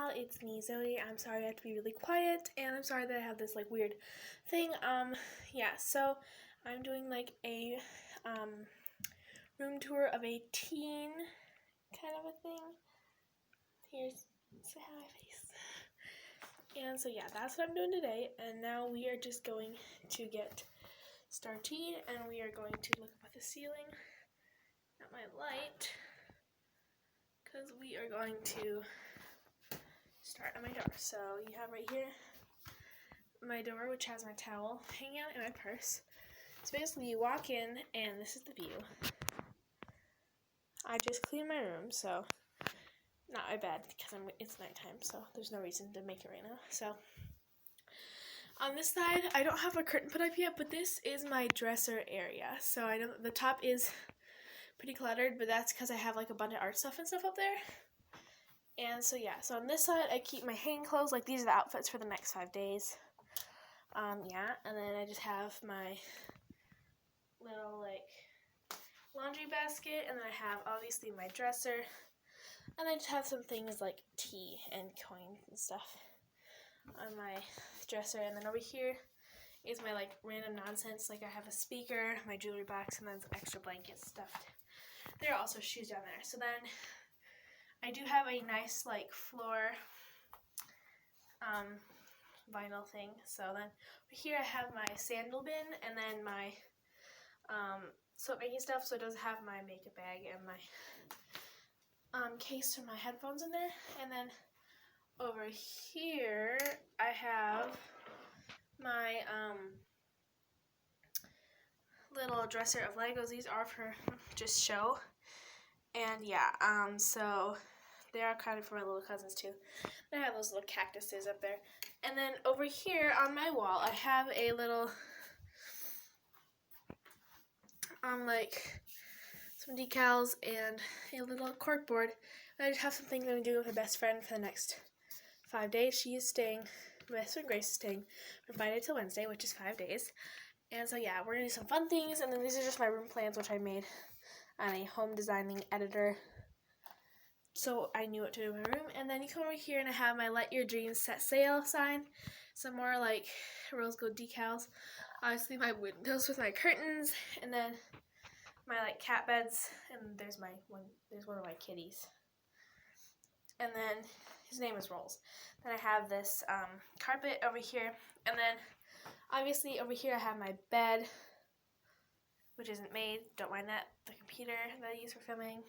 y'all, it's me, Zoe. I'm sorry I have to be really quiet, and I'm sorry that I have this like weird thing. Yeah, so I'm doing like a room tour of a teen kind of a thing. Here's say hi my face. And so yeah, that's what I'm doing today, and now we are just going to get started, and we are going to look up at the ceiling at my light, because we are going to start on my door. So you have right here my door, which has my towel hanging out in my purse. So basically you walk in and this is the view. I just cleaned my room, so not my bed because it's nighttime, so there's no reason to make it right now. So on this side, I don't have a curtain put up yet, but this is my dresser area. So I know the top is pretty cluttered, but that's because I have like a bunch of art stuff and stuff up there. And so yeah, so on this side, I keep my hanging clothes. Like these are the outfits for the next 5 days. Yeah, and then I just have my little like laundry basket, and then I have obviously my dresser, and I just have some things like tea and coins and stuff on my dresser. And then over here is my like random nonsense. Like I have a speaker, my jewelry box, and then some extra blankets stuffed. There are also shoes down there. So then I do have a nice like floor vinyl thing. So then here I have my sandal bin, and then my soap making stuff. So it does have my makeup bag and my case for my headphones in there. And then over here I have my little dresser of Legos. These are for just show. And yeah, so they are kind of for my little cousins too. I have those little cactuses up there. And then over here on my wall, I have a little, like some decals and a little cork board. And I just have some things I'm doing with my best friend for the next 5 days. She is staying, my best friend Grace is staying from Friday till Wednesday, which is 5 days. And so yeah, we're gonna do some fun things. And then these are just my room plans, which I made on a home designing editor, so I knew what to do in my room. And then you come over here and I have my Let Your Dreams Set Sail sign, some more like rose gold decals, obviously my windows with my curtains, and then my like cat beds, and there's one of my kitties, and then his name is Rolls. Then I have this carpet over here, and then obviously over here I have my bed, which isn't made, don't mind that, the computer that I use for filming.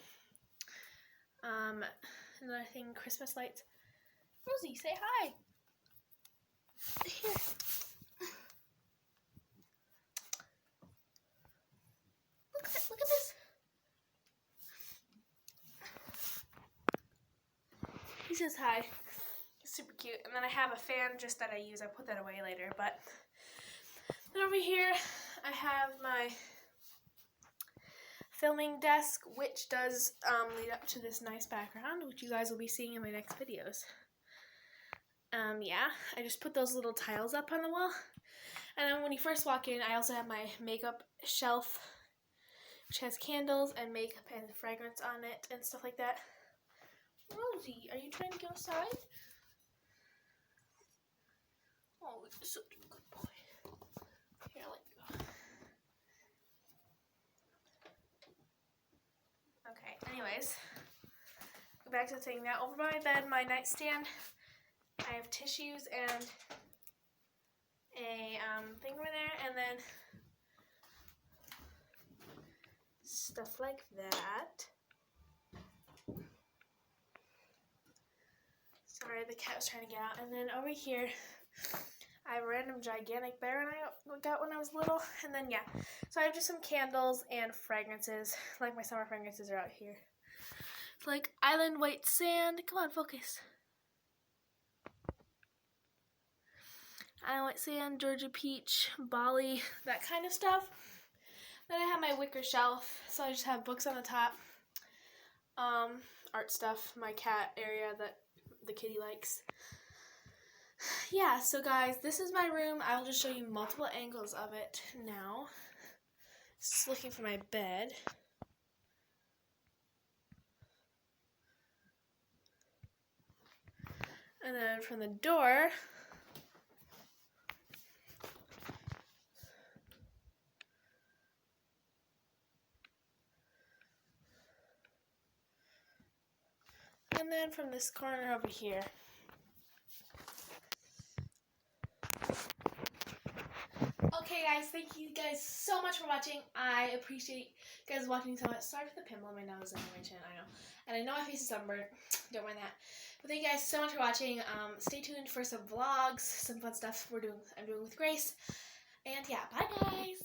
Another thing, Christmas lights. Rosie, say hi. Here. Look at this. He says hi. He's super cute. And then I have a fan just that I use. I put that away later. But then over here, I have my filming desk, which does lead up to this nice background, which you guys will be seeing in my next videos. Yeah, I just put those little tiles up on the wall. And then when you first walk in, I also have my makeup shelf, which has candles and makeup and fragrance on it and stuff like that. Rosie, are you trying to go outside? Oh, you're such a good boy. Here, I'll let you go. Okay, anyways, go back to the thing. Now over my bed, my nightstand, I have tissues and a thing over there, and then stuff like that. Sorry, the cat was trying to get out. And then over here, I have a random gigantic bear I got when I was little. And then, yeah, so I have just some candles and fragrances. Like my summer fragrances are out here. It's like Island White Sand. Come on, focus. Island White Sand, Georgia Peach, Bali, that kind of stuff. Then I have my wicker shelf. So I just have books on the top. Art stuff, my cat area that the kitty likes. Yeah, so guys, this is my room. I will just show you multiple angles of it now. Just looking for my bed. And then from the door, and then from this corner over here. Okay guys, thank you guys so much for watching. I appreciate you guys watching so much. Sorry for the pimple on my nose and my chin, I know. And I know my face is sunburned, don't mind that. But thank you guys so much for watching. Stay tuned for some vlogs, some fun stuff I'm doing with Grace. And yeah, bye guys!